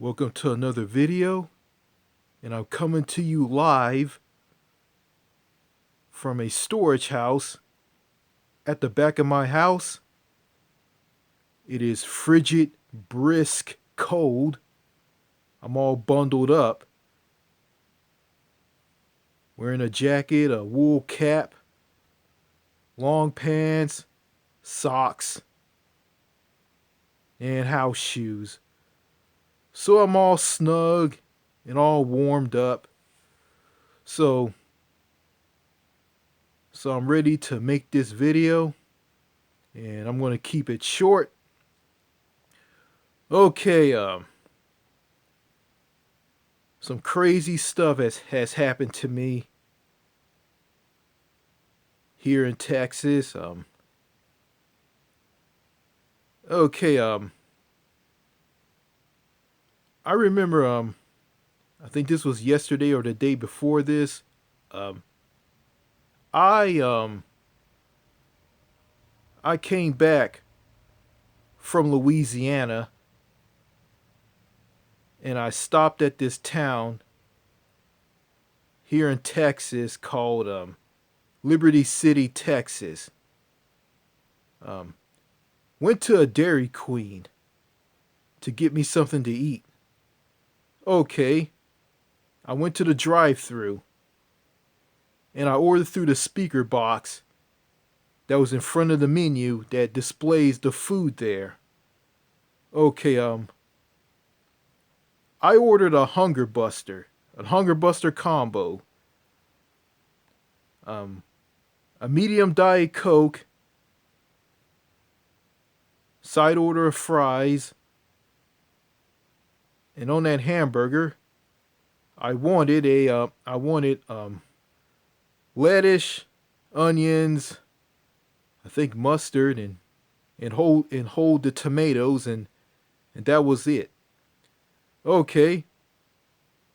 Welcome to another video, and I'm coming to you live from a storage house at the back of my house. It is frigid, brisk, cold. I'm all bundled up, wearing a jacket, a wool cap, long pants, socks, and house shoes. So I'm all snug and all warmed up. So I'm ready to make this video, and I'm going to keep it short. Okay, some crazy stuff has happened to me here in Texas. Okay, I remember, I think this was yesterday or the day before this. Um, I, um, I came back from Louisiana, and I stopped at this town here in Texas called, Liberty City, Texas. Um, Went to a Dairy Queen to get me something to eat. Okay, I went to the drive-through and I ordered through the speaker box that was in front of the menu that displays the food there. Okay, I ordered a Hunger Buster combo. Um, a medium Diet Coke, side order of fries, and on that hamburger, I wanted lettuce, onions, I think mustard, and hold the tomatoes, and that was it. Okay,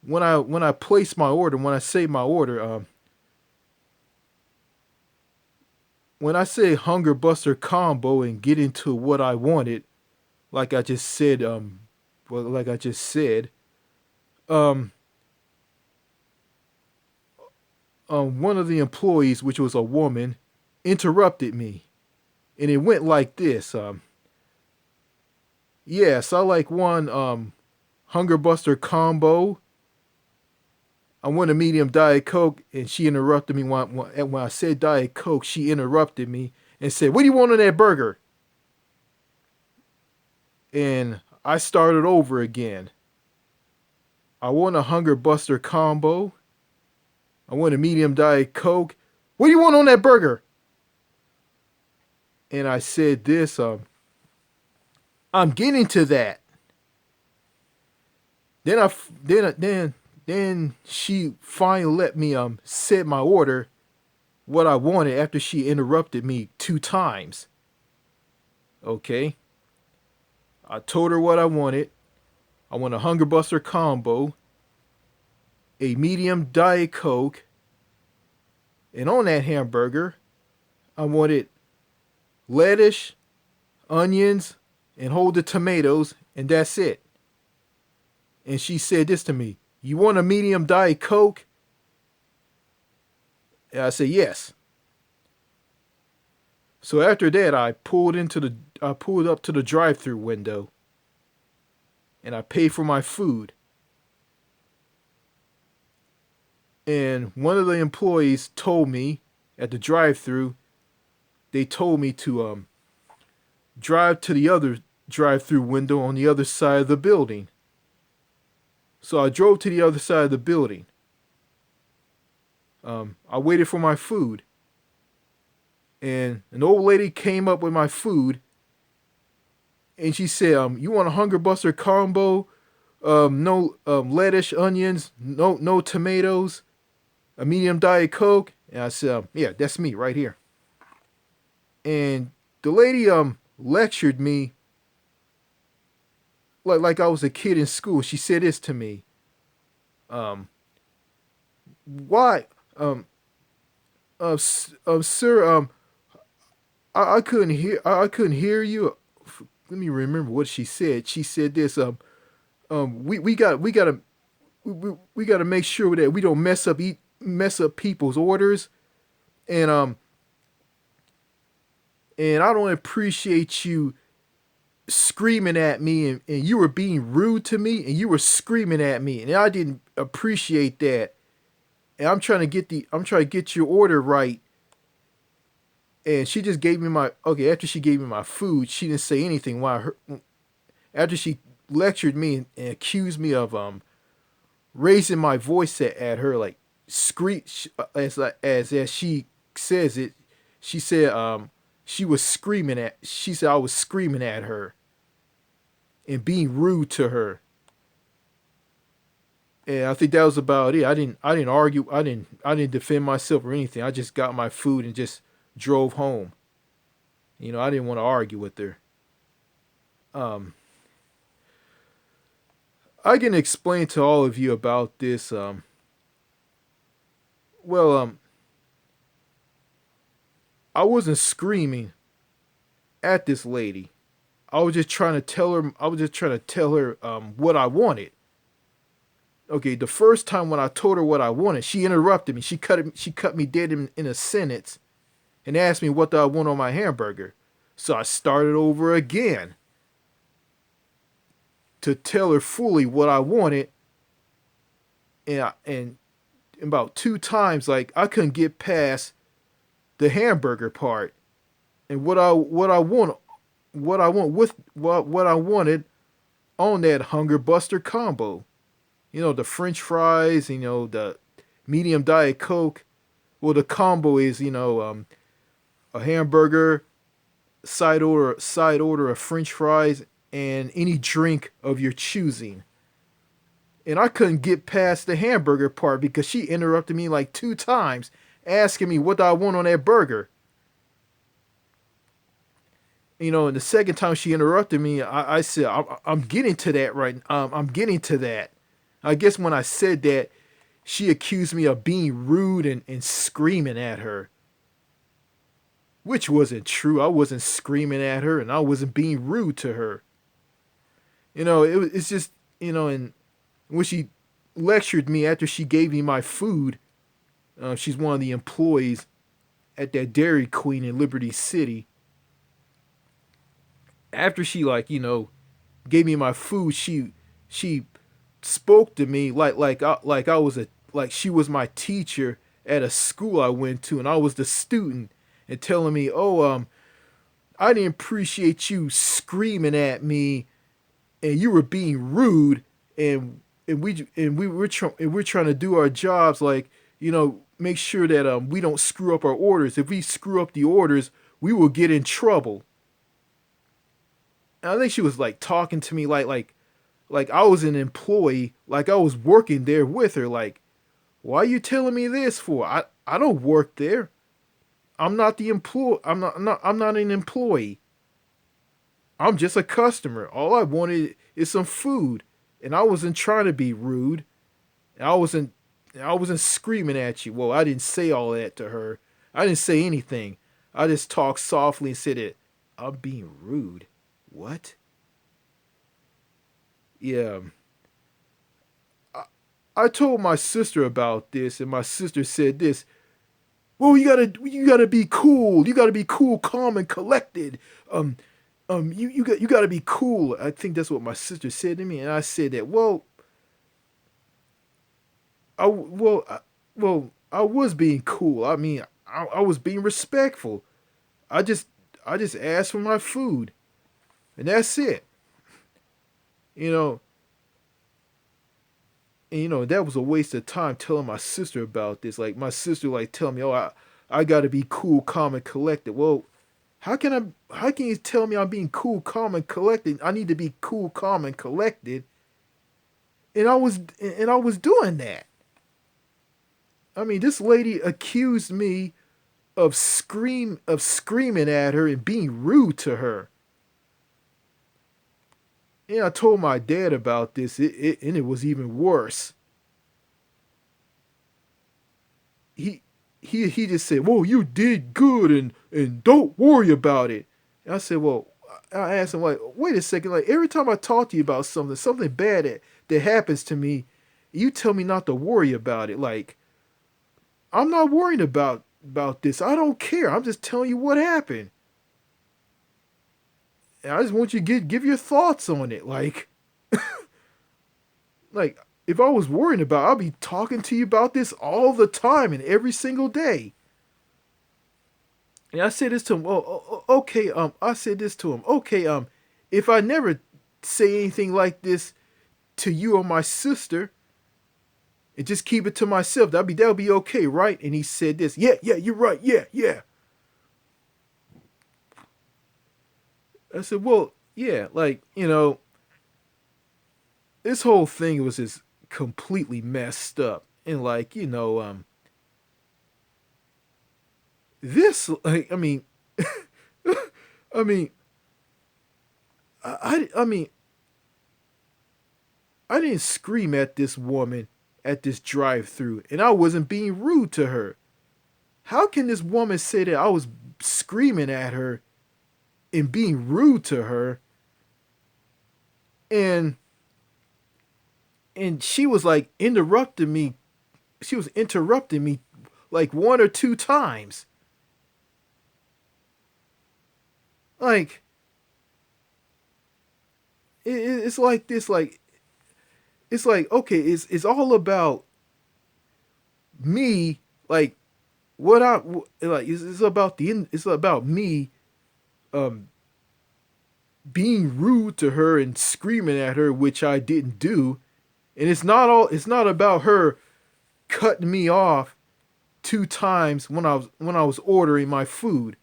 when I place my order, when I say my order, when I say Hunger Buster combo and get into what I wanted, like I just said, like I just said, um, one of the employees, which was a woman, interrupted me, and it went like this. Yes, I like one Hunger Buster combo. I want a medium Diet Coke, and she interrupted me when I said Diet Coke. She interrupted me and said, "What do you want on that burger?" And I started over again. I want a Hunger Buster combo. I want a medium Diet Coke. What do you want on that burger? And I said this. I'm getting to that. Then I then she finally let me set my order, what I wanted, after she interrupted me 2 times. Okay. I told her what I wanted. I want a Hunger Buster combo, a medium Diet Coke, and on that hamburger, I wanted lettuce, onions, and hold the tomatoes, and that's it. And she said this to me: "You want a medium Diet Coke?" And I said yes. So after that, I pulled up to the drive-through window, and I paid for my food. And one of the employees told me at the drive-through, they told me to drive to the other drive-through window on the other side of the building. So I drove to the other side of the building. I waited for my food, and an old lady came up with my food, and she said, "You want a Hunger Buster combo? No lettuce, onions, no tomatoes, a medium Diet Coke." And I said, "Yeah, that's me right here." And the lady lectured me like I was a kid in school. She said this to me. Um, why, sir, I couldn't hear you. Let me remember what she said. She said this. we got to make sure that we don't mess up people's orders. And I don't appreciate you screaming at me, and you were being rude to me, and you were screaming at me, and I didn't appreciate that. And I'm trying to get your order right. And she just gave me my okay. After she gave me my food, she didn't say anything. After she lectured me and accused me of raising my voice at her, like scream as she says it. She said she was screaming at. She said I was screaming at her and being rude to her. And I think that was about it. I didn't argue. I didn't defend myself or anything. I just got my food and just drove home. I didn't want to argue with her. Um, I can explain to all of you about this. Well, I wasn't screaming at this lady. I was just trying to tell her. I was just trying to tell her what I wanted. Okay, the first time when I told her what I wanted, she interrupted me. She cut me dead in a sentence and asked me what do I want on my hamburger. So I started over again to tell her fully what I wanted, and about two times, like I couldn't get past the hamburger part, and what I want with what I wanted on that Hunger Buster combo. The French fries, the medium Diet Coke. Well, the combo is, a hamburger, side order of French fries, and any drink of your choosing. And I couldn't get past the hamburger part because she interrupted me like two times, asking me what do I want on that burger. And the second time she interrupted me, I said, I'm getting to that right. I'm getting to that. I guess when I said that, she accused me of being rude and screaming at her, which wasn't true. I wasn't screaming at her, and I wasn't being rude to her. It's just, and when she lectured me after she gave me my food, she's one of the employees at that Dairy Queen in Liberty City. After she gave me my food, she spoke to me like I was like she was my teacher at a school I went to, and I was the student, and telling me, "Oh, I didn't appreciate you screaming at me, and you were being rude, and we're trying to do our jobs, like make sure that we don't screw up our orders. If we screw up the orders, we will get in trouble." And I think she was like talking to me like I was an employee, like I was working there with her. Like, why are you telling me this for? I don't work there. I'm not the employee. I'm not an employee. I'm just a customer. All I wanted is some food, and I wasn't trying to be rude. I wasn't I wasn't screaming at you. Well, I didn't say all that to her. I didn't say anything. I just talked softly and said it. I'm being rude. What? Yeah. I told my sister about this, and my sister said this. Well, you gotta be cool. You gotta be cool, calm, and collected. You gotta be cool. I think that's what my sister said to me, and I said that. I well, I, I was being cool. I mean, I was being respectful. I just, I just asked for my food, and that's it. You know, and that was a waste of time telling my sister about this. Like my sister, like telling me, "Oh, I got to be cool, calm, and collected." Well, How can you tell me I'm being cool, calm, and collected? I need to be cool, calm, and collected, and I was doing that. I mean, this lady accused me of screaming at her and being rude to her. And I told my dad about this, and it was even worse. He just said, "Well, you did good, and don't worry about it." And I said, "Well, I asked him like, wait a second, like every time I talk to you about something bad that happens to me, you tell me not to worry about it. Like I'm not worried about this. I don't care. I'm just telling you what happened. And I just want you to give your thoughts on it. Like if I was worrying about, I'll be talking to you about this all the time and every single day. And I said this to him. Okay. I said this to him. Okay. If I never say anything like this to you or my sister, and just keep it to myself, that'll be okay, right? And he said this. Yeah. Yeah. You're right. Yeah. Yeah. I said, well, yeah. Like this whole thing was just completely messed up, and this. Like, I mean, I mean, I mean, I didn't scream at this woman at this drive-through, and I wasn't being rude to her. How can this woman say that I was screaming at her and being rude to her, and she was like interrupting me. She was interrupting me like one or two times. Like it's like this. Like it's like okay, it's all about me. Like what I like. It's about it's about me um being rude to her and screaming at her, which I didn't do. And it's not about her cutting me off two times when I was ordering my food.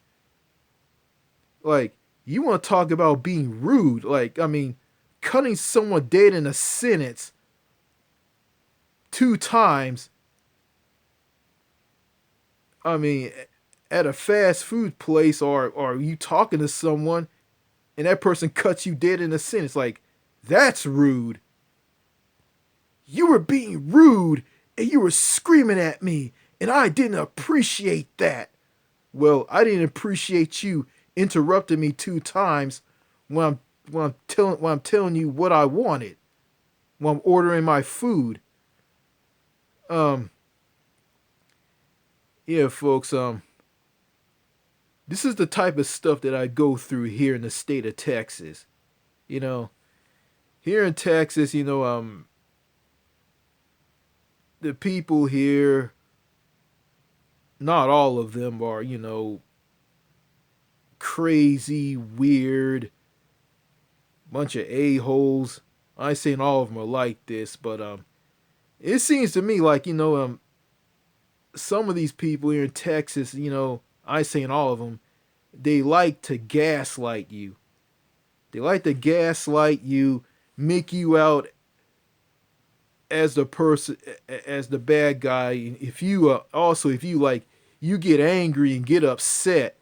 Like you want to talk about being rude? Like I mean, cutting someone dead in a sentence two times. I mean, at a fast food place, or you talking to someone and that person cuts you dead in a sentence. Like that's rude. You were being rude and you were screaming at me, and I didn't appreciate that. Well, I didn't appreciate you interrupting me two times when I'm telling you what I wanted when I'm ordering my food. Um, yeah, folks. This is the type of stuff that I go through here in the state of Texas. You know, here in Texas, the people here, not all of them are, crazy, weird, bunch of a-holes. I ain't saying all of them are like this, but it seems to me like, some of these people here in Texas, I ain't saying all of them, they like to gaslight you. They like to gaslight you, make you out as the person, as the bad guy. If you if you like, you get angry and get upset,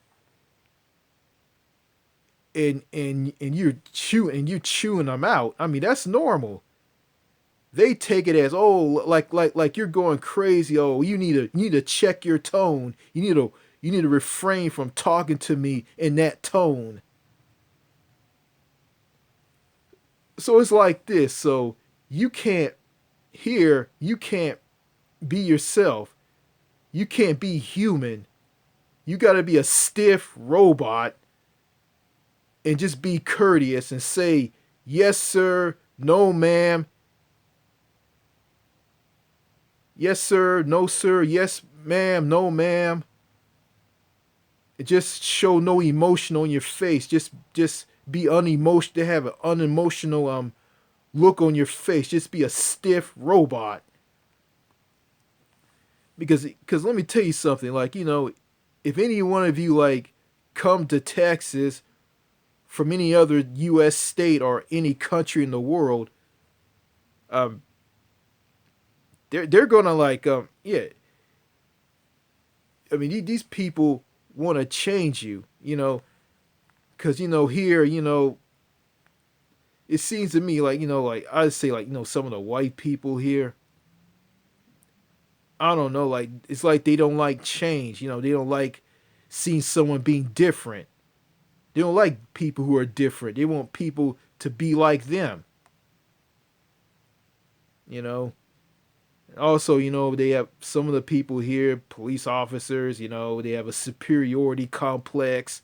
and you're chewing them out. I mean, that's normal. They take it as, oh, like you're going crazy. Oh, you need to check your tone. You need to refrain from talking to me in that tone. So it's like this. So you can't you can't be yourself. You can't be human. You got to be a stiff robot and just be courteous and say yes sir, no ma'am, yes sir, no sir, yes ma'am, no ma'am. It just show no emotion on your face. Just be unemotional. Have an unemotional look on your face. Just be a stiff robot. Because let me tell you something. Like if any one of you like come to Texas from any other U.S. state or any country in the world, um, they're gonna like yeah. I mean these people want to change you, because here it seems to me like like I'd say like some of the white people here, I don't know, like it's like they don't like change. They don't like seeing someone being different. They don't like people who are different. They want people to be like them. You know. Also, they have some of the people here, police officers. They have a superiority complex.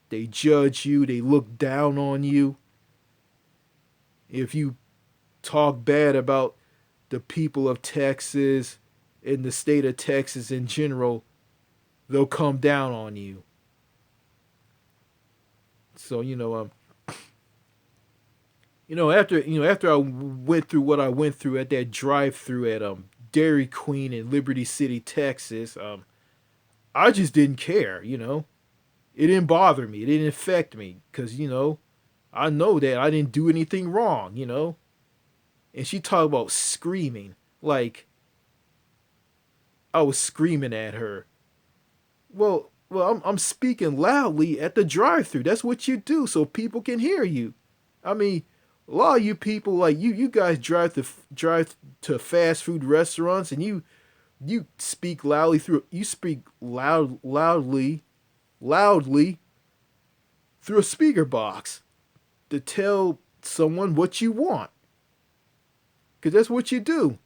They judge you. They look down on you. If you talk bad about the people of Texas and the state of Texas in general, they'll come down on you. So after I went through what I went through at that drive-through at Dairy Queen in Liberty City, Texas, I just didn't care. It didn't bother me. It didn't affect me because I know that I didn't do anything wrong. And she talked about screaming like I was screaming at her. I'm speaking loudly at the drive-through. That's what you do so people can hear you. I mean, a lot of you people like you guys drive to fast food restaurants and you speak loudly through you speak loudly through a speaker box to tell someone what you want. Cause that's what you do.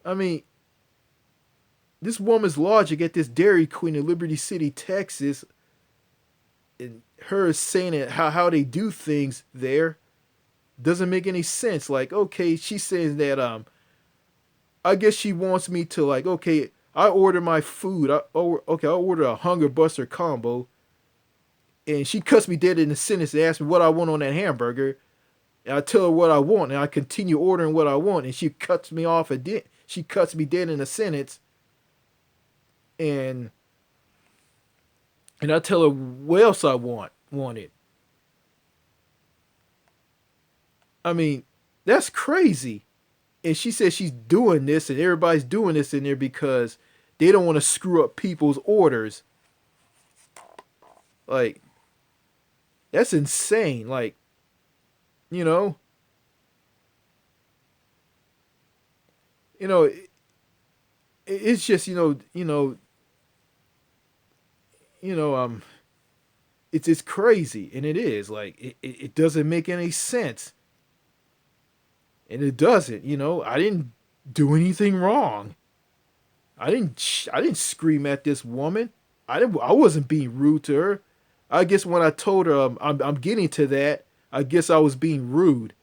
I mean, this woman's logic at this Dairy Queen in Liberty City, Texas, and her saying it how they do things there doesn't make any sense. Like, okay, she says that I guess she wants me to like, okay, I order my food. I order a Hunger Buster combo, and she cuts me dead in the sentence and asks me what I want on that hamburger. And I tell her what I want, and I continue ordering what I want, and she cuts me off she cuts me dead in a sentence, and I tell her what else I wanted. I mean, that's crazy. And she says she's doing this, and everybody's doing this in there because they don't want to screw up people's orders. Like, that's insane. Like, you know, you know, it's just you know, it's crazy, and it is like it doesn't make any sense, and it doesn't. I didn't do anything wrong. I didn't scream at this woman. I wasn't being rude to her. I guess when I told her I'm getting to that, I guess I was being rude.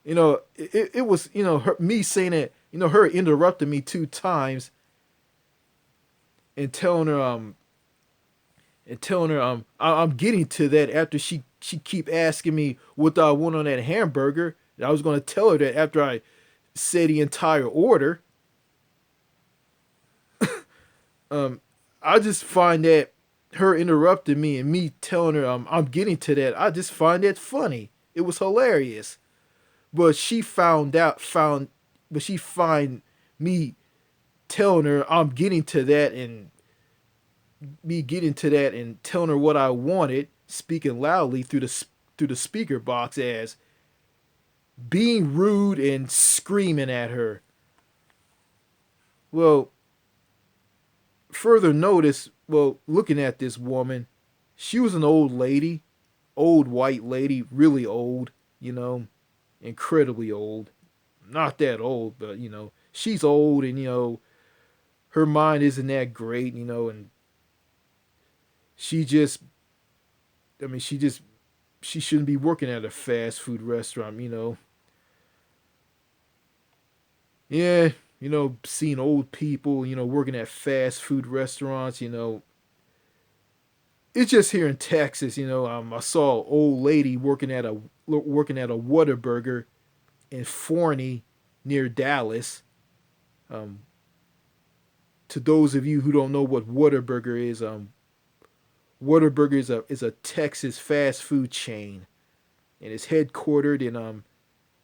It was me saying that her interrupting me two times and telling her I'm getting to that after she keep asking me what I want on that hamburger. And I was gonna tell her that after I said the entire order. I just find that her interrupting me and me telling her I'm getting to that. I just find that funny. It was hilarious. But she find me telling her I'm getting to that and me getting to that and telling her what I wanted, speaking loudly through the speaker box as being rude and screaming at her. Well, further notice, looking at this woman, she was an old lady, old white lady, really old, incredibly old. Not that old, but she's old and her mind isn't that great, and she just I mean she shouldn't be working at a fast food restaurant, Yeah, seeing old people, working at fast food restaurants, it's just here in Texas, I saw an old lady working at a Whataburger in Forney near Dallas. Um, to those of you who don't know what Whataburger is, Whataburger is a Texas fast food chain, and it's headquartered in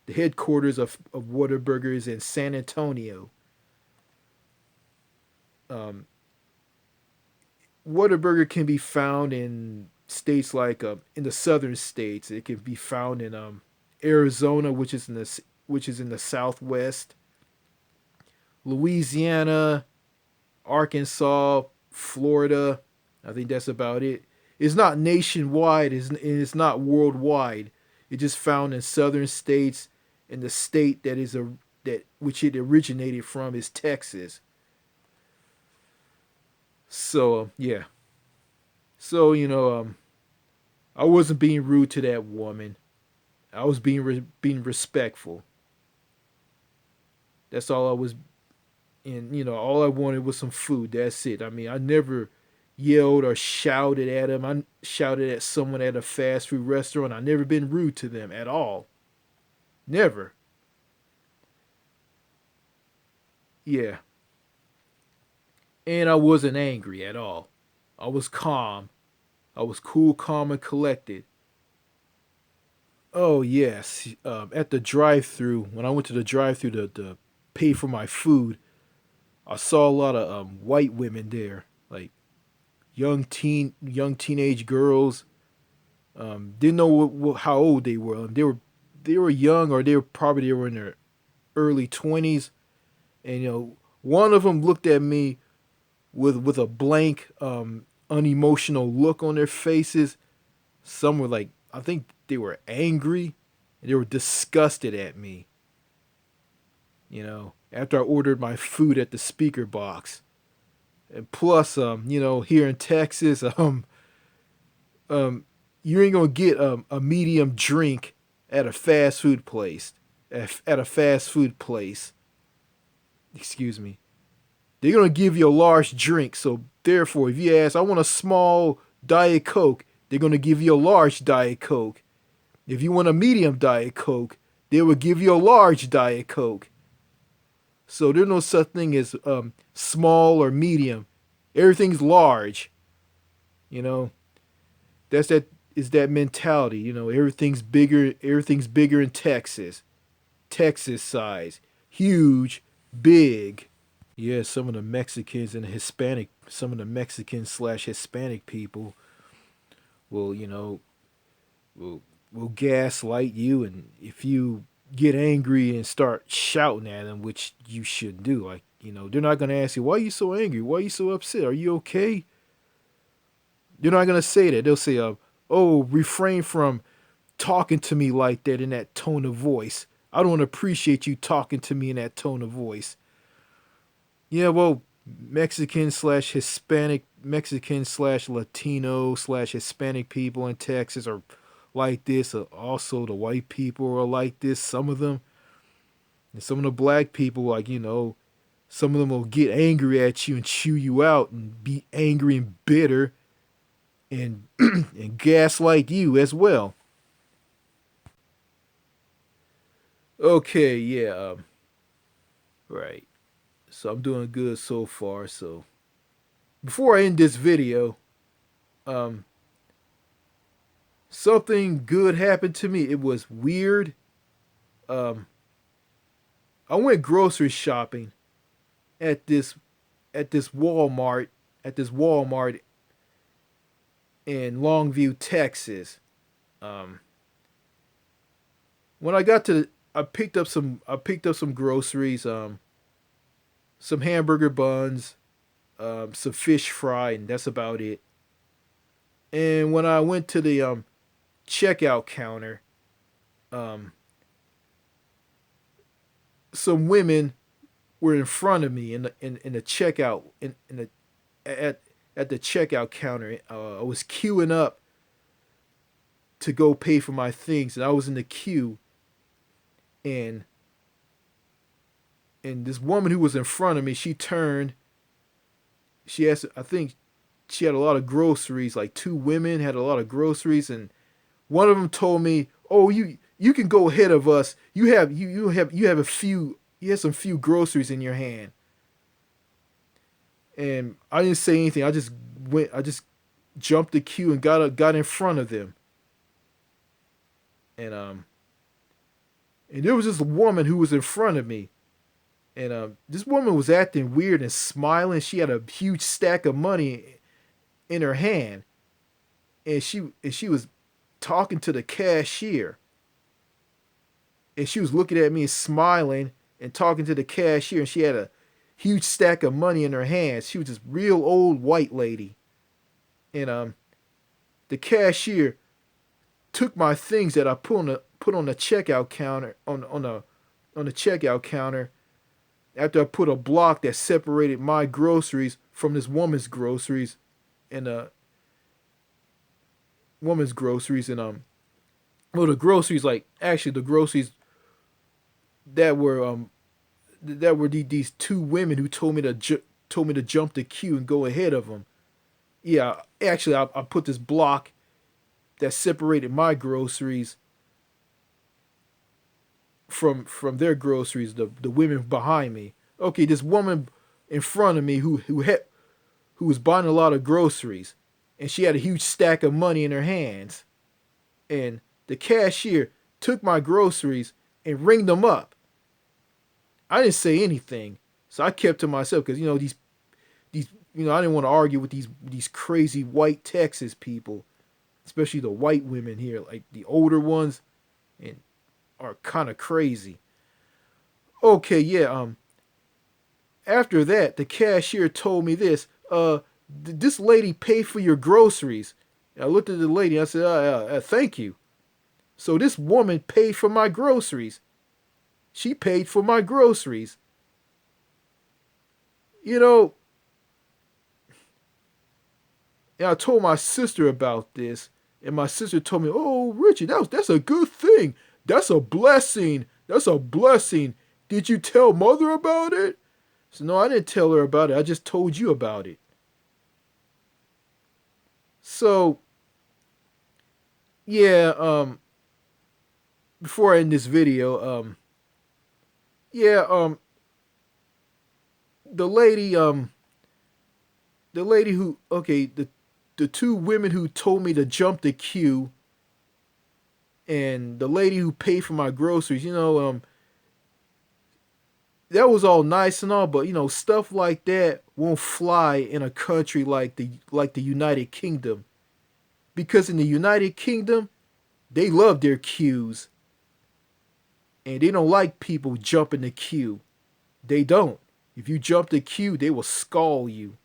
the headquarters of Whataburger is in San Antonio. Um, Whataburger can be found in states like in the southern states. It can be found in Arizona, which is in the southwest, Louisiana, Arkansas, Florida. I think that's about it. It's not nationwide. It's not worldwide. It's just found in southern states, and the state that is a that which it originated from is Texas. So yeah. So I wasn't being rude to that woman. I was being respectful. That's all I was. And all I wanted was some food. That's it. I mean, I never yelled or shouted at him. I shouted at someone at a fast food restaurant. I never been rude to them at all. Never. Yeah. And I wasn't angry at all. I was calm. I was cool, calm, and collected. Oh yes. At the drive-through, when I went to the drive-through to pay for my food, I saw a lot of white women there, like young teenage girls. Didn't know how old they were. They were young, or they were in their early 20s. And one of them looked at me with a blank, unemotional look on their faces. Some were like, I think they were angry, and they were disgusted at me. After I ordered my food at the speaker box. And plus, here in Texas, um, you ain't gonna get a medium drink at a fast food place. At a fast food place, excuse me, they're gonna give you a large drink. So therefore, if you ask, I want a small Diet Coke, they're gonna give you a large Diet Coke. If you want a medium Diet Coke, they will give you a large Diet Coke. So there's no such thing as small or medium. Everything's large. You know, that's that mentality. Everything's bigger. Everything's bigger in Texas. Texas size, huge, big. Yeah, some of the Mexicans and Hispanic, some of the Mexican slash Hispanic people will, will will gaslight you, and if you get angry and start shouting at them, which you shouldn't do, like they're not gonna ask you, why are you so angry? Why are you so upset? Are you okay? They're not gonna say that. They'll say, "Oh, refrain from talking to me like that in that tone of voice. I don't appreciate you talking to me in that tone of voice." Yeah, well, Mexican slash Hispanic, Mexican slash Latino slash Hispanic people in Texas are like this. Also, the white people are like this. Some of them, and some of the black people, like some of them will get angry at you and chew you out and be angry and bitter and and gaslight you as well. Okay, yeah, right. So I'm doing good so far. So before I end this video, um, something good happened to me. It was weird. Um, I went grocery shopping at this at this Walmart at this Walmart in Longview, Texas. Um, when I got to, I picked up some groceries, some hamburger buns, some fish fry, and that's about it. And when I went to the checkout counter, um, some women were in front of me in the checkout in the at at the checkout counter. I was queuing up to go pay for my things, and I was in the queue, and this woman who was in front of me, she turned. She asked, I think she had a lot of groceries. Like two women had a lot of groceries, and one of them told me, "Oh, you can go ahead of us. You have a few. You have some few groceries in your hand." And I didn't say anything. I just went. I just jumped the queue and got in front of them. And there was this woman who was in front of me, and this woman was acting weird and smiling. She had a huge stack of money in her hand, and she was talking to the cashier, and she was looking at me and smiling and talking to the cashier, and she had a huge stack of money in her hands. She was this real old white lady, and the cashier took my things that I put on the checkout counter on the checkout counter after I put a block that separated my groceries from this woman's groceries and well, the groceries, like actually the groceries that were these two women who told me to jump the queue and go ahead of them. Yeah, actually I put this block that separated my groceries from their groceries, the women behind me. Okay, this woman in front of me who was buying a lot of groceries, and she had a huge stack of money in her hands, and the cashier took my groceries and ringed them up. I didn't say anything, so I kept to myself because these I didn't want to argue with these crazy white Texas people, especially the white women here, like the older ones, and are kind of crazy. Okay, yeah. After that, the cashier told me this. This lady paid for your groceries. And I looked at the lady. And I said, thank you. So this woman paid for my groceries. She paid for my groceries. You know, and I told my sister about this, and my sister told me, "Oh, Richie, that's a good thing. That's a blessing. That's a blessing. Did you tell mother about it?" So no, I didn't tell her about it. I just told you about it. So yeah, before I end this video, yeah, the lady, the lady who, okay, the two women who told me to jump the queue, and the lady who paid for my groceries, that was all nice and all, but stuff like that won't fly in a country like the United Kingdom, because in the United Kingdom they love their queues, and they don't like people jumping the queue. They don't. If you jump the queue, they will scald you.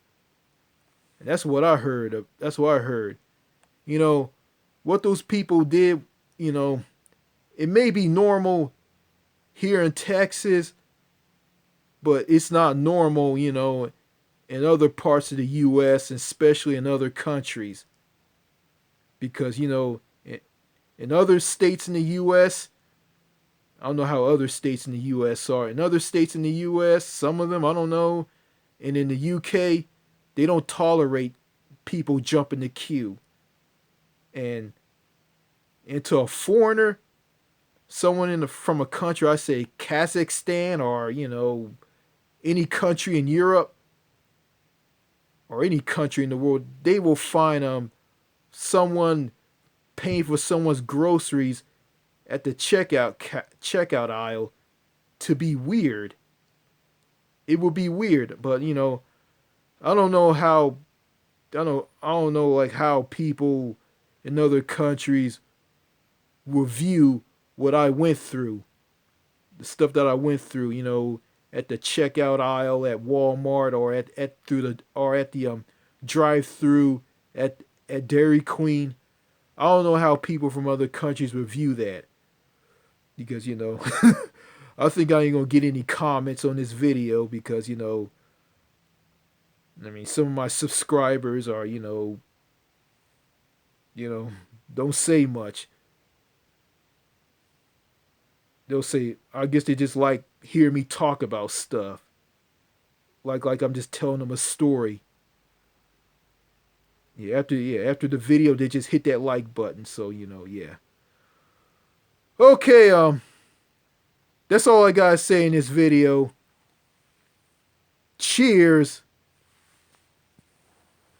And that's what I heard. That's what I heard. You know what those people did. You know, it may be normal here in Texas, but it's not normal, in other parts of the U.S., and especially in other countries. Because, in other states in the U.S., I don't know how other states in the U.S. are. In other states in the U.S., some of them, I don't know. And in the U.K., they don't tolerate people jumping the queue. And to a foreigner, someone from a country, I say Kazakhstan, or, any country in Europe or any country in the world, they will find someone paying for someone's groceries at the checkout aisle to be weird. It would be weird, but I don't know how I don't know like how people in other countries will view what I went through, the stuff that I went through, at the checkout aisle at Walmart, or at the drive-through at Dairy Queen. I don't know how people from other countries would view that, because I think I ain't gonna get any comments on this video, because I mean, some of my subscribers are don't say much. They'll say, I guess they just like hear me talk about stuff, like I'm just telling them a story. After the video, they just hit that like button. So yeah. Okay, that's all I gotta say in this video. Cheers.